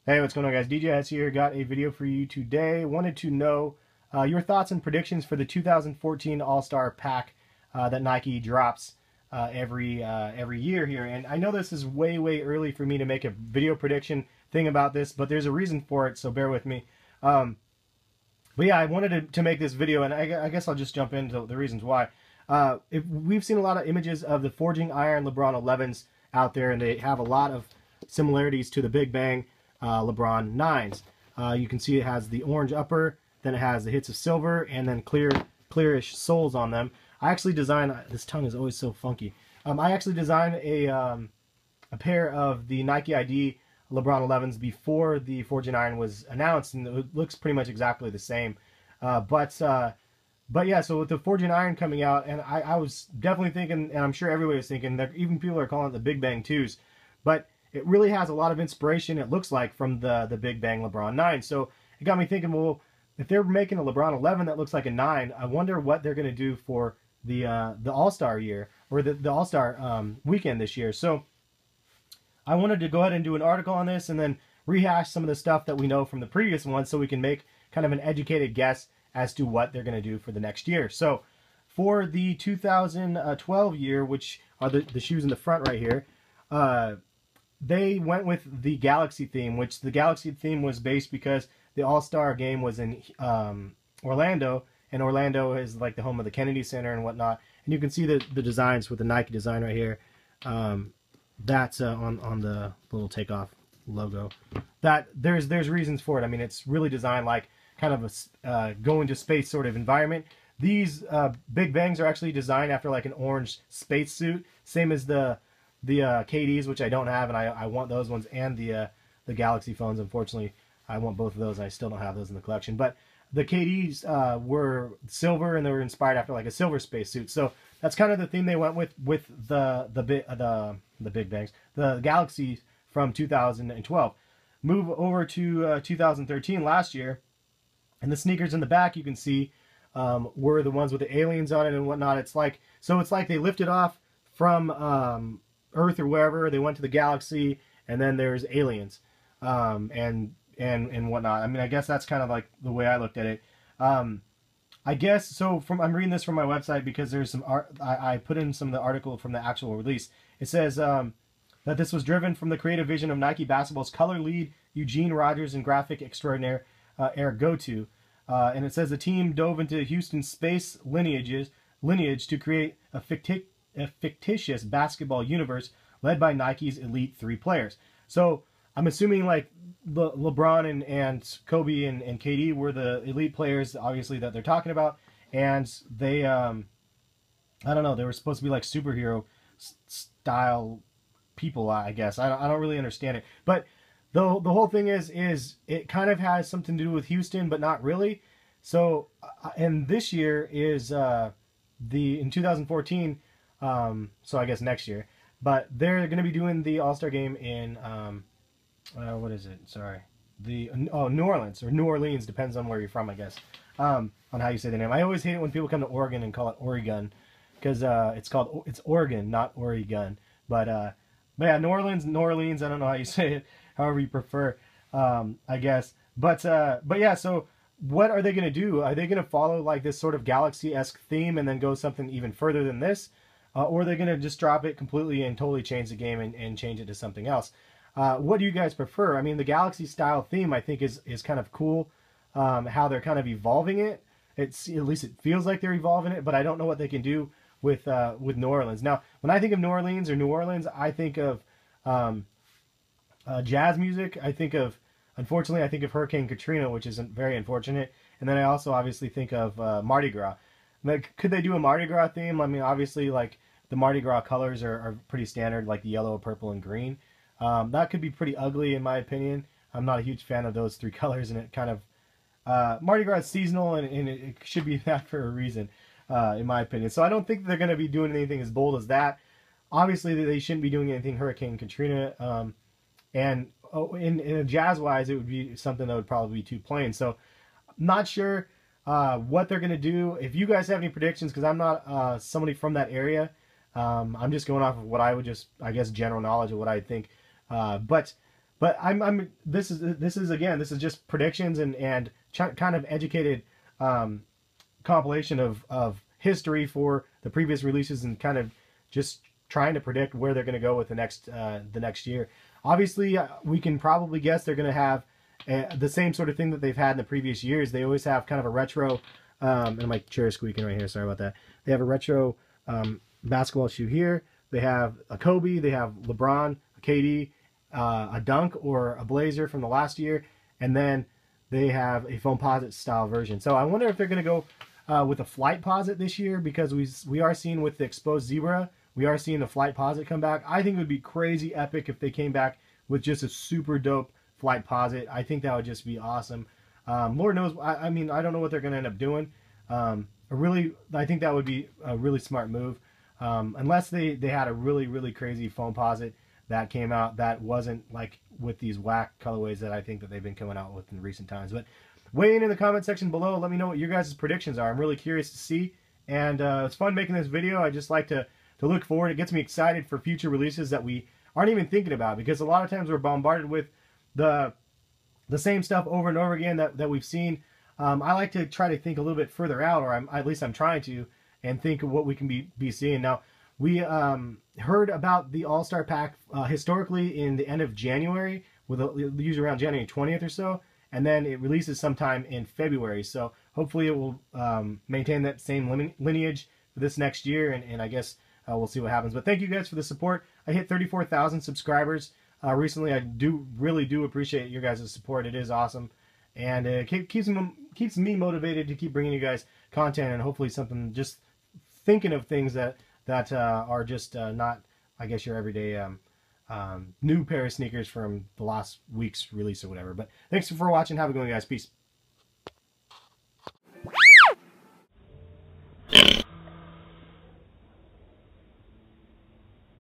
Hey, what's going on, guys? DJ Hess here. Got a video for you today. Wanted to know your thoughts and predictions for the 2014 All-Star Pack that Nike drops every year here. And I know this is way early for me to make a video prediction thing about this, but there's a reason for it, so bear with me. But yeah, I wanted to make this video, and I guess I'll just jump into the reasons why. We've seen a lot of images of the Forging Iron LeBron 11s out there, and they have a lot of similarities to the Big Bang LeBron 9s. You can see it has the orange upper, then it has the hits of silver, and then clearish soles on them. I actually designed, this tongue is always so funky. I actually designed a pair of the Nike ID LeBron 11s before the Forging Iron was announced, and it looks pretty much exactly the same. But yeah, so with the Forging Iron coming out, and I was definitely thinking, and I'm sure everybody was thinking, that even people are calling it the Big Bang 2s, but it really has a lot of inspiration, it looks like, from the Big Bang LeBron 9. So it got me thinking, well, if they're making a LeBron 11 that looks like a 9, I wonder what they're going to do for the All-Star year, or the All-Star weekend this year. So I wanted to go ahead and do an article on this and then rehash some of the stuff that we know from the previous ones so we can make kind of an educated guess as to what they're going to do for the next year. So for the 2012 year, which are the shoes in the front right here, they went with the Galaxy theme, which the Galaxy theme was based because the All-Star game was in Orlando, and Orlando is like the home of the Kennedy Center and whatnot. And you can see the designs with the Nike design right here. That's on the little takeoff logo. That there's reasons for it. I mean, it's really designed like kind of a going to space sort of environment. These Big Bangs are actually designed after like an orange space suit, same as the KDs, which I don't have, and I want those ones, and the Galaxy phones. Unfortunately, I want both of those. I still don't have those in the collection. But the KDs were silver, and they were inspired after like a silver space suit. So that's kind of the theme they went with the Big Bangs, the Galaxies from 2012. Move over to 2013, last year, and the sneakers in the back you can see were the ones with the aliens on it and whatnot. It's like they lifted off from Earth or wherever, they went to the galaxy, and then there's aliens and whatnot. I mean, I guess that's kind of like the way I looked at it. I guess so. I'm reading this from my website because there's some art. I put in some of the article from the actual release. It says that this was driven from the creative vision of Nike basketball's color lead Eugene Rogers and graphic extraordinaire Eric Goto, and it says the team dove into Houston's space lineage to create a fictitious basketball universe led by Nike's elite 3 players. So I'm assuming like LeBron and Kobe and KD were the elite players, obviously, that they're talking about, and they I don't know, they were supposed to be like superhero style people, I guess. I don't really understand it, but the whole thing is it kind of has something to do with Houston, but not really. So and this year is in 2014. So I guess next year, but they're going to be doing the All-Star game in what is it? Sorry, New Orleans, or New Orleans, depends on where you're from, I guess. On how you say the name. I always hate it when people come to Oregon and call it Oregon, because it's Oregon, not Oregon. But yeah, New Orleans. I don't know how you say it, however you prefer, I guess. But yeah, so what are they going to do? Are they going to follow like this sort of Galaxy-esque theme and then go something even further than this? Or are they going to just drop it completely and totally change the game and change it to something else? What do you guys prefer? I mean, the Galaxy-style theme, I think, is kind of cool. How they're kind of evolving it. At least it feels like they're evolving it, but I don't know what they can do with New Orleans. Now, when I think of New Orleans or New Orleans, I think of jazz music. Unfortunately, I think of Hurricane Katrina, which is very unfortunate. And then I also obviously think of Mardi Gras. Like, could they do a Mardi Gras theme? I mean, obviously, like, the Mardi Gras colors are pretty standard, like the yellow, purple, and green. That could be pretty ugly, in my opinion. I'm not a huge fan of those 3 colors, and it kind of... Mardi Gras is seasonal, and it should be that for a reason, in my opinion. So I don't think they're going to be doing anything as bold as that. Obviously, they shouldn't be doing anything Hurricane Katrina. And in jazz-wise, it would be something that would probably be too plain. So not sure what they're going to do. If you guys have any predictions, because I'm not somebody from that area, I'm just going off of what I would I guess, general knowledge of what I think. But But this is again, this is just predictions and kind of educated compilation of history for the previous releases, and kind of just trying to predict where they're going to go with the next year. Obviously, we can probably guess they're going to have the same sort of thing that they've had in the previous years. They always have kind of a retro, and my chair is squeaking right here, sorry about that. They have a retro basketball shoe here. They have a Kobe, they have LeBron, a KD, a Dunk or a Blazer from the last year, and then they have a Foamposite style version. So I wonder if they're going to go with a Flightposite this year, because we are seeing with the exposed zebra, we are seeing the Flightposite come back. I think it would be crazy epic if they came back with just a super dope Flightposite. I think that would just be awesome. Lord knows, I mean, I don't know what they're going to end up doing. I think that would be a really smart move. Unless they had a really crazy Foamposite that came out that wasn't like with these whack colorways that I think that they've been coming out with in recent times. But weigh in the comment section below. Let me know what your guys' predictions are. I'm really curious to see. And it's fun making this video. I just like to look forward. It gets me excited for future releases that we aren't even thinking about, because a lot of times we're bombarded with the same stuff over and over again that we've seen. I like to try to think a little bit further out, or at least I'm trying to, and think of what we can be seeing. Now, we heard about the All-Star Pack historically in the end of January, with usually around January 20th or so, and then it releases sometime in February. So hopefully it will maintain that same lineage for this next year, and I guess we'll see what happens. But thank you guys for the support. I hit 34,000 subscribers recently. I really do appreciate your guys' support. It is awesome, and it keeps me motivated to keep bringing you guys content, and hopefully something, just thinking of things that are just not, I guess, your everyday new pair of sneakers from the last week's release or whatever. But thanks for watching. Have a good one, guys. Peace.